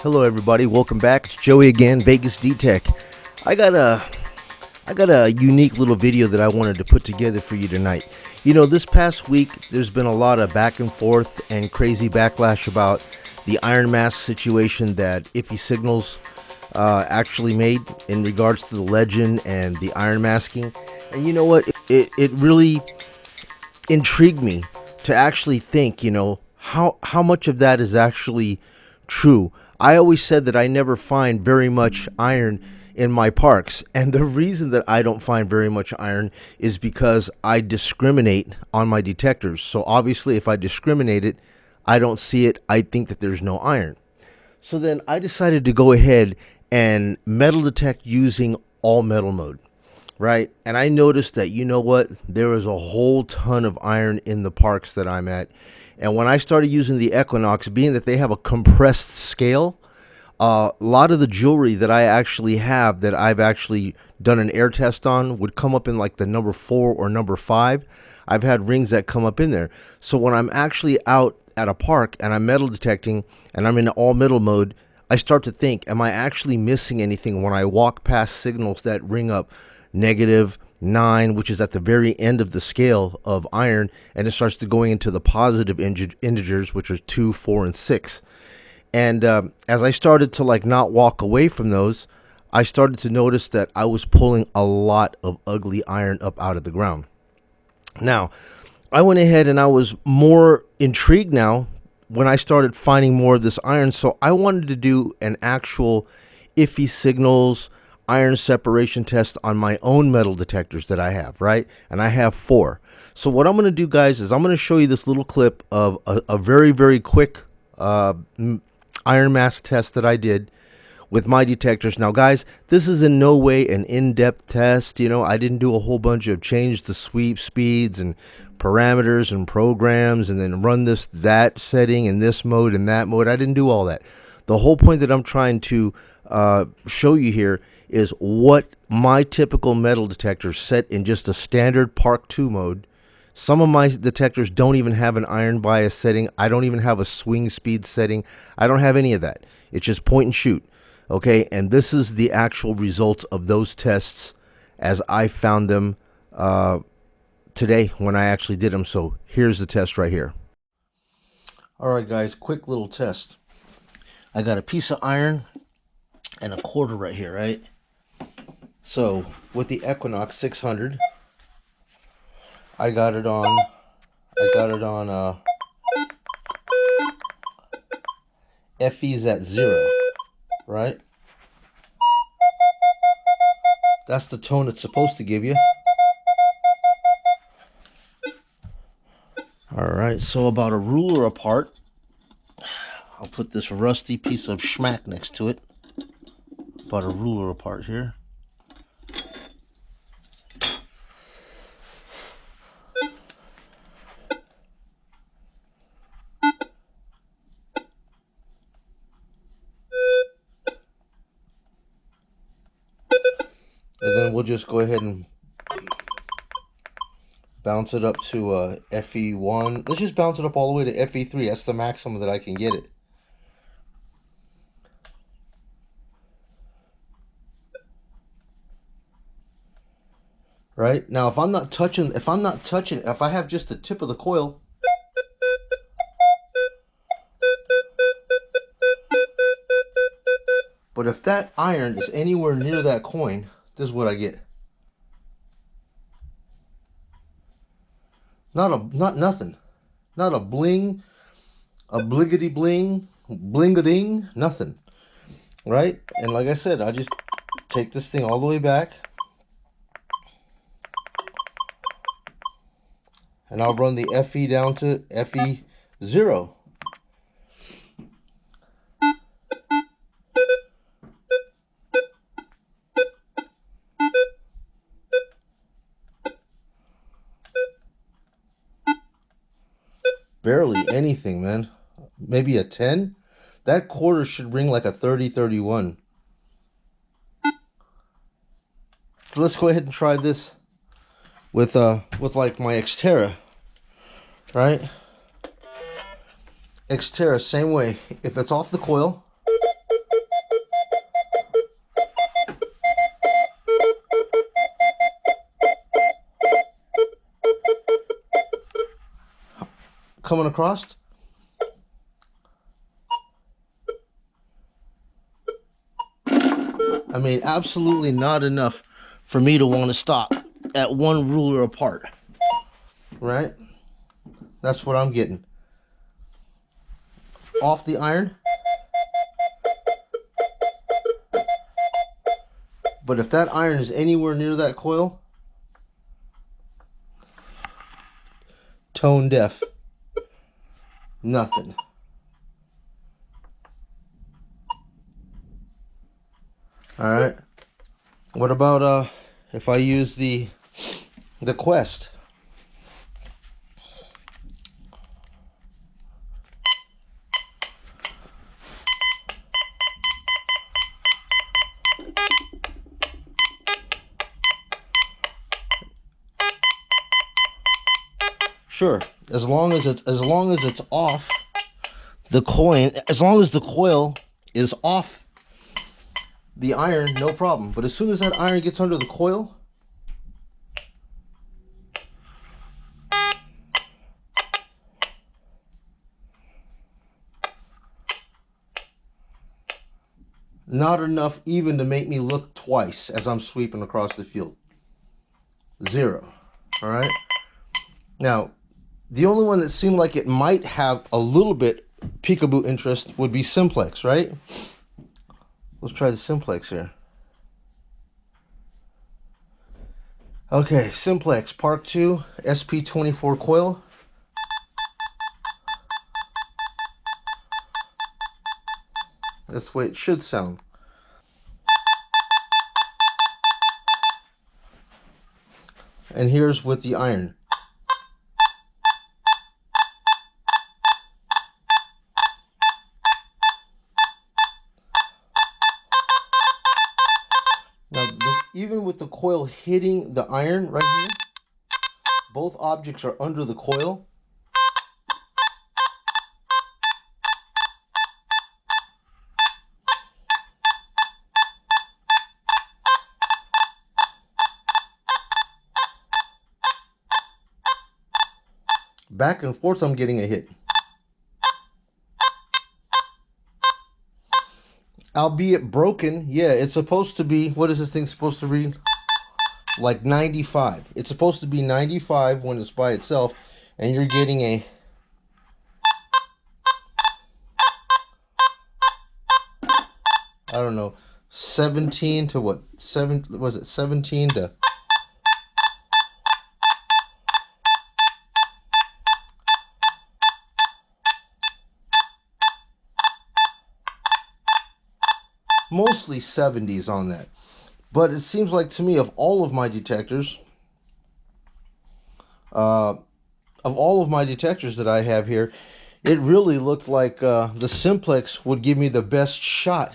Hello everybody, welcome back. It's Joey again, Vegas D-Tech. I got a unique little video that I wanted to put together for you tonight. You know, this past week there's been a lot of back and forth and crazy backlash about the iron mask situation that Iffy Signals actually made in regards to the legend and the iron masking. And you know what, it really intrigued me to actually think, you know, how much of that is actually true. I always said that I never find very much iron in my parks, and the reason that I don't find very much iron is because I discriminate on my detectors. So obviously if I discriminate it, I don't see it, I think that there's no iron. So then I decided to go ahead and metal detect using all metal mode, right? And I noticed that, you know what, there is a whole ton of iron in the parks that I'm at. And when I started using the Equinox, being that they have a compressed scale, a lot of the jewelry that I actually have that I've actually done an air test on would come up in like the number 4 or number 5. I've had rings that come up in there. So when I'm actually out at a park and I'm metal detecting and I'm in all metal mode, I start to think, am I actually missing anything when I walk past signals that ring up -9, which is at the very end of the scale of iron, and it starts to going into the positive integers, which are 2, 4, and 6. And as I started to like not walk away from those, I started to notice that I was pulling a lot of ugly iron up out of the ground. Now, I went ahead and I was more intrigued now when I started finding more of this iron. So I wanted to do an actual Iffy Signals iron separation test on my own metal detectors that I have, right? And I have 4. So what I'm going to do, guys, is I'm going to show you this little clip of a very, very quick iron mask test that I did with my detectors. Now, guys, this is in no way an in-depth test. You know, I didn't do a whole bunch of change the sweep speeds and parameters and programs and then run that setting in this mode and that mode. I didn't do all that. The whole point that I'm trying to show you here is what my typical metal detectors set in just a standard Park 2 mode. Some of my detectors don't even have an iron bias setting. I don't even have a swing speed setting. I don't have any of that. It's just point and shoot. Okay, and this is the actual results of those tests as I found them today when I actually did them. So here's the test right here. All right, guys, quick little test. I got a piece of iron and a quarter right here, right? So with the Equinox 600, I got it on FE's at 0, right? That's the tone it's supposed to give you. All right, so about a ruler apart, I'll put this rusty piece of schmack next to it. About a ruler apart here. And then we'll just go ahead and bounce it up to FE1. Let's just bounce it up all the way to FE3. That's the maximum that I can get it. Right? Now if I have just the tip of the coil, but if that iron is anywhere near that coin, this is what I get. Nothing. Not a bling, a bliggity bling, bling-a-ding, nothing. Right? And like I said, I just take this thing all the way back. And I'll run the FE down to FE0. Barely anything, man. Maybe a 10? That quarter should ring like a 30, 31. So let's go ahead and try this with like my X-terra, right? X-terra, same way. If it's off the coil, coming across. I mean, absolutely not enough for me to want to stop at one ruler apart, right? That's what I'm getting. Off the iron. But if that iron is anywhere near that coil, tone deaf. Nothing. Alright. What about if I use the Quest? Sure, as long as it's off the coin, as long as the coil is off the iron, no problem. But as soon as that iron gets under the coil, not enough even to make me look twice as I'm sweeping across the field. Zero. All right. Now, the only one that seemed like it might have a little bit peekaboo interest would be Simplex, right? Let's try the Simplex here. Okay, Simplex Park 2 SP24 coil. That's the way it should sound. And here's with the iron. Now, even with the coil hitting the iron right here, both objects are under the coil. Back and forth, I'm getting a hit. Albeit broken, yeah, it's supposed to be, what is this thing supposed to read? Like 95. It's supposed to be 95 when it's by itself, and you're getting a... I don't know, 17 to what? Was it 17 to... Mostly 70s on that. But it seems like to me, of all of my detectors, that I have here, it really looked like the Simplex would give me the best shot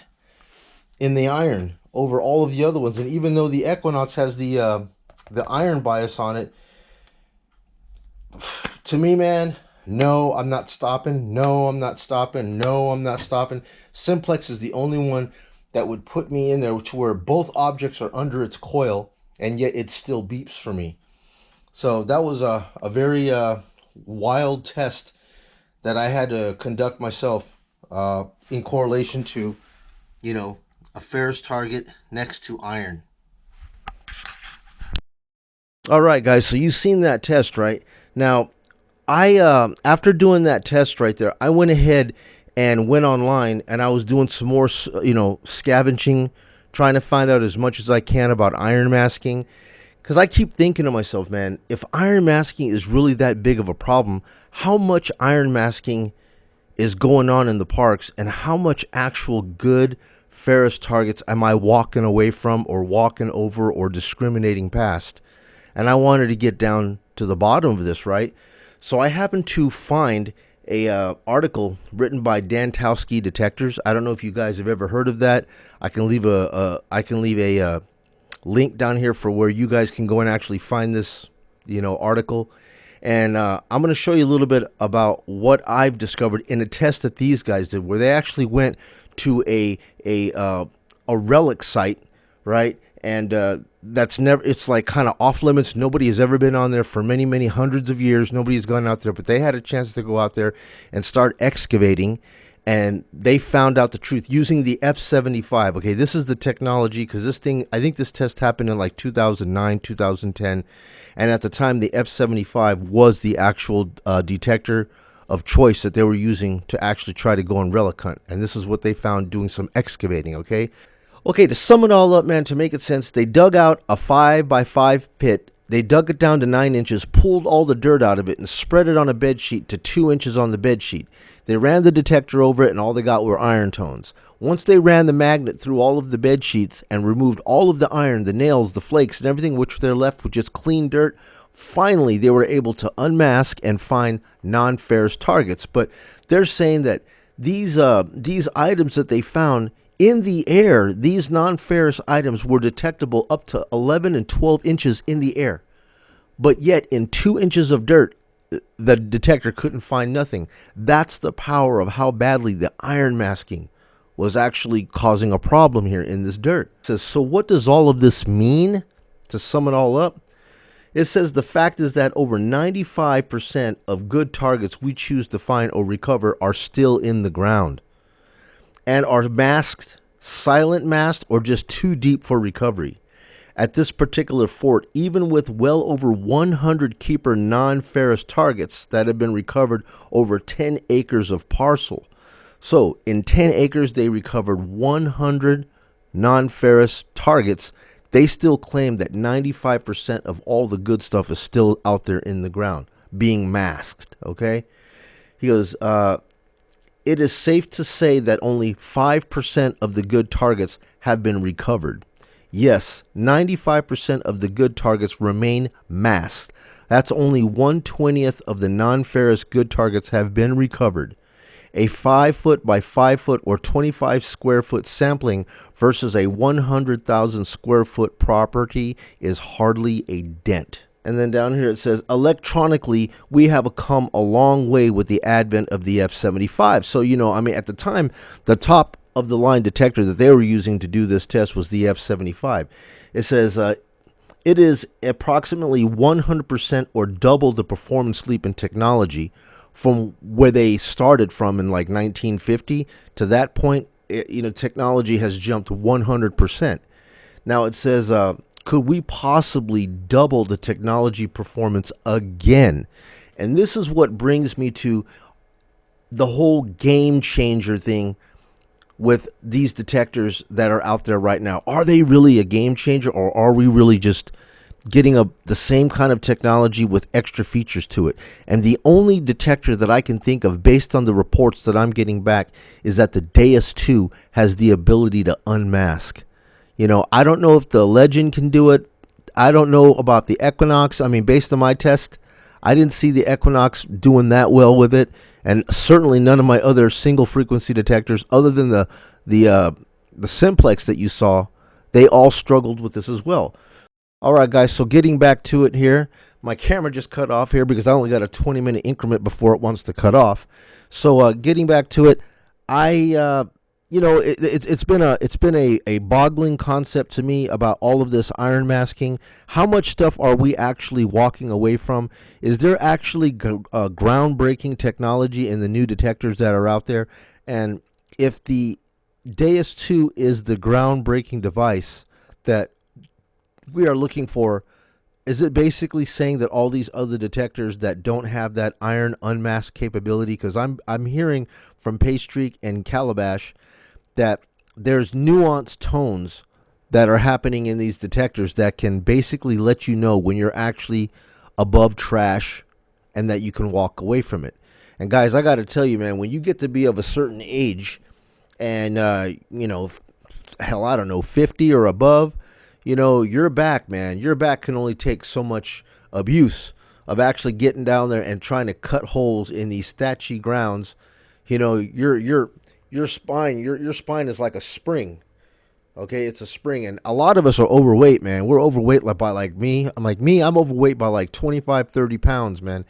in the iron over all of the other ones. And even though the Equinox has the iron bias on it, to me, man, no, I'm not stopping. No, I'm not stopping. No, I'm not stopping. Simplex is the only one that would put me in there to where both objects are under its coil, and yet it still beeps for me. So that was a very wild test that I had to conduct myself in correlation to, you know, a ferrous target next to iron. All right, guys, so you've seen that test, right? Now, I after doing that test right there, I went ahead and went online, and I was doing some more, you know, scavenging, trying to find out as much as I can about iron masking. Because I keep thinking to myself, man, if iron masking is really that big of a problem, how much iron masking is going on in the parks, and how much actual good ferrous targets am I walking away from, or walking over, or discriminating past? And I wanted to get down to the bottom of this, right? So I happened to find a article written by Dan Towski Detectors. I don't know if you guys have ever heard of that. I can leave a link down here for where you guys can go and actually find this, you know, article. And I'm going to show you a little bit about what I've discovered in a test that these guys did, where they actually went to a relic site, right? and that's never, it's like kind of off limits. Nobody has ever been on there for many, many hundreds of years. Nobody's gone out there, but they had a chance to go out there and start excavating, and they found out the truth using the F-75. Okay, this is the technology, because this thing, I think this test happened in like 2009, 2010, and at the time the F-75 was the actual detector of choice that they were using to actually try to go on relic hunt, and this is what they found doing some excavating. Okay, to sum it all up, man, to make it sense, they dug out a 5x5 pit. They dug it down to 9 inches, pulled all the dirt out of it, and spread it on a bed sheet to 2 inches on the bed sheet. They ran the detector over it, and all they got were iron tones. Once they ran the magnet through all of the bed sheets and removed all of the iron, the nails, the flakes, and everything, which they're left with just clean dirt, finally they were able to unmask and find non-ferrous targets. But they're saying that these items that they found in the air, these non-ferrous items were detectable up to 11 and 12 inches in the air. But yet in 2 inches of dirt, the detector couldn't find nothing. That's the power of how badly the iron masking was actually causing a problem here in this dirt. It says, so what does all of this mean? To sum it all up, it says the fact is that over 95% of good targets we choose to find or recover are still in the ground and are masked, silent masked, or just too deep for recovery. At this particular fort, even with well over 100 keeper non-ferrous targets that have been recovered over 10 acres of parcel. So in 10 acres, they recovered 100 non-ferrous targets. They still claim that 95% of all the good stuff is still out there in the ground, being masked, okay? He goes, it is safe to say that only 5% of the good targets have been recovered. Yes, 95% of the good targets remain masked. That's only 1/20th of the non-ferrous good targets have been recovered. A 5 foot by 5 foot or 25 square foot sampling versus a 100,000 square foot property is hardly a dent. And then down here it says, electronically, we have come a long way with the advent of the F-75. So, I mean, at the time, the top of the line detector that they were using to do this test was the F-75. It says, it is approximately 100% or double the performance leap in technology from where they started from in like 1950 to that point. Technology has jumped 100%. Now it says, could we possibly double the technology performance again? And this is what brings me to the whole game changer thing with these detectors that are out there right now. Are they really a game changer, or are we really just getting the same kind of technology with extra features to it? And the only detector that I can think of based on the reports that I'm getting back is that the Deus 2 has the ability to unmask. I don't know if the Legend can do it. I don't know about the Equinox. I mean, based on my test, I didn't see the Equinox doing that well with it, and certainly none of my other single frequency detectors, other than the Simplex that you saw, they all struggled with this as well. All right, guys, so getting back to it here, my camera just cut off here because I only got a 20-minute increment before it wants to cut off. So getting back to it, it's been a boggling concept to me about all of this iron masking. How much stuff are we actually walking away from? Is there actually groundbreaking technology in the new detectors that are out there? And if the Deus 2 is the groundbreaking device that we are looking for, is it basically saying that all these other detectors that don't have that iron unmask capability? Because I'm hearing from Paystreak and Calabash that there's nuanced tones that are happening in these detectors that can basically let you know when you're actually above trash and that you can walk away from it. And guys, I got to tell you, man, when you get to be of a certain age and, hell, I don't know, 50 or above, your back, man, your back can only take so much abuse of actually getting down there and trying to cut holes in these thatchy grounds. Your spine is like a spring. Okay, it's a spring, and a lot of us are overweight, man. We're overweight I'm overweight by like 25, 30 pounds, man.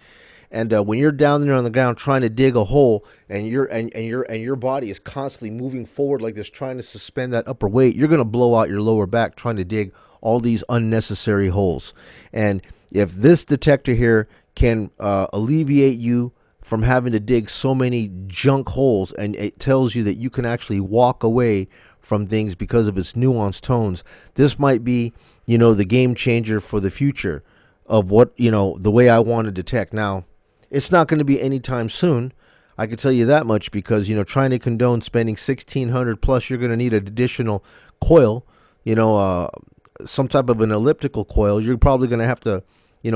And when you're down there on the ground trying to dig a hole, and your body is constantly moving forward like this, trying to suspend that upper weight, you're going to blow out your lower back trying to dig all these unnecessary holes. And if this detector here can alleviate you from having to dig so many junk holes, and it tells you that you can actually walk away from things because of its nuanced tones, this might be, the game changer for the future of what, the way I want to detect. Now, it's not going to be anytime soon. I can tell you that much, because, trying to condone spending $1,600 plus, you're going to need an additional coil, some type of an elliptical coil. You're probably going to have to,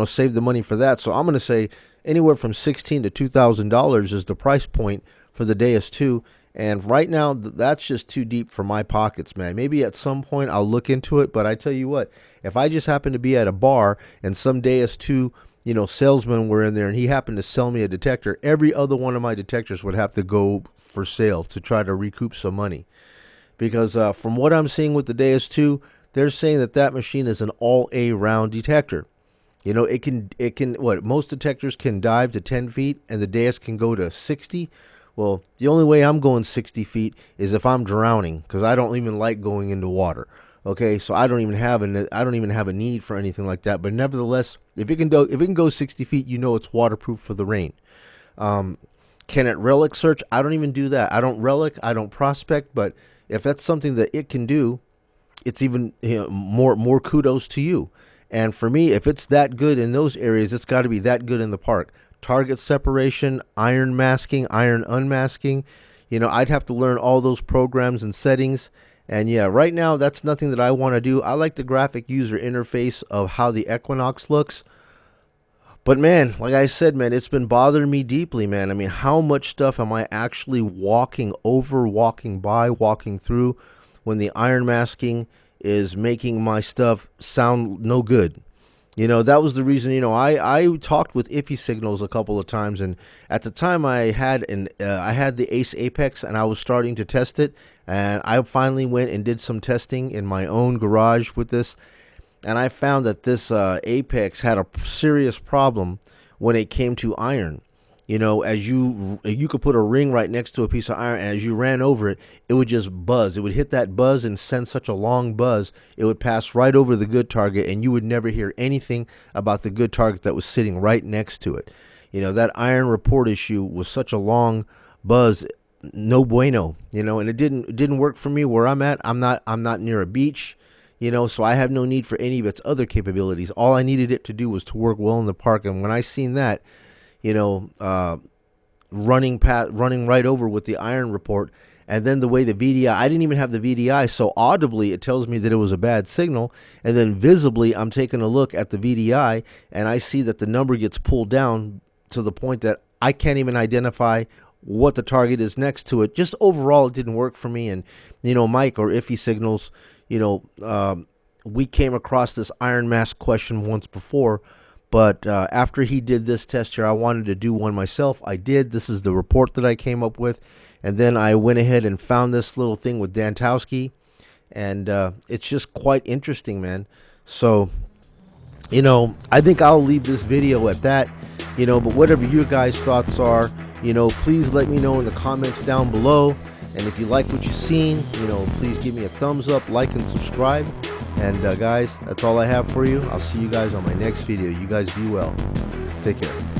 save the money for that. So I'm going to say anywhere from $1,600 to $2,000 is the price point for the Deus 2. And right now, that's just too deep for my pockets, man. Maybe at some point I'll look into it. But I tell you what, if I just happen to be at a bar and some Deus 2, salesmen were in there and he happened to sell me a detector, every other one of my detectors would have to go for sale to try to recoup some money. Because from what I'm seeing with the Deus 2, they're saying that machine is an all-A-round detector. It can, most detectors can dive to 10 feet and the Deus can go to 60. Well, the only way I'm going 60 feet is if I'm drowning, because I don't even like going into water. Okay, so I don't even have a need for anything like that. But nevertheless, if it can go 60 feet, it's waterproof for the rain. Can it relic search? I don't even do that. I don't relic. I don't prospect. But if that's something that it can do, it's even more kudos to you. And for me, if it's that good in those areas, it's got to be that good in the park. Target separation, iron masking, iron unmasking. I'd have to learn all those programs and settings. And yeah, right now, that's nothing that I want to do. I like the graphic user interface of how the Equinox looks. But man, like I said, man, it's been bothering me deeply, man. I mean, how much stuff am I actually walking over, walking by, walking through, when the iron masking is making my stuff sound no good? That was the reason, I talked with Iffy Signals a couple of times, and at the time I had the Ace Apex, and I was starting to test it, and I finally went and did some testing in my own garage with this, and I found that this Apex had a serious problem when it came to iron. As you could put a ring right next to a piece of iron, and as you ran over it, it would just buzz. It would hit that buzz and send such a long buzz, it would pass right over the good target, and you would never hear anything about the good target that was sitting right next to it. That iron report issue was such a long buzz, no bueno. And it didn't work for me where I'm at. I'm not near a beach. So I have no need for any of its other capabilities. All I needed it to do was to work well in the park, and when I seen that, running right over with the iron report, and then the way the VDI, I didn't even have the VDI, so audibly it tells me that it was a bad signal, and then visibly I'm taking a look at the VDI, and I see that the number gets pulled down to the point that I can't even identify what the target is next to it. Just overall, it didn't work for me. And Mike or Iffy Signals, we came across this iron mask question once before. But after he did this test here, I wanted to do one myself. I did. This is the report that I came up with. And then I went ahead and found this little thing with Dantowski. And it's just quite interesting, man. So, I think I'll leave this video at that. But whatever your guys' thoughts are, please let me know in the comments down below. And if you like what you've seen, please give me a thumbs up, like, and subscribe. And guys, that's all I have for you. I'll see you guys on my next video. You guys be well. Take care.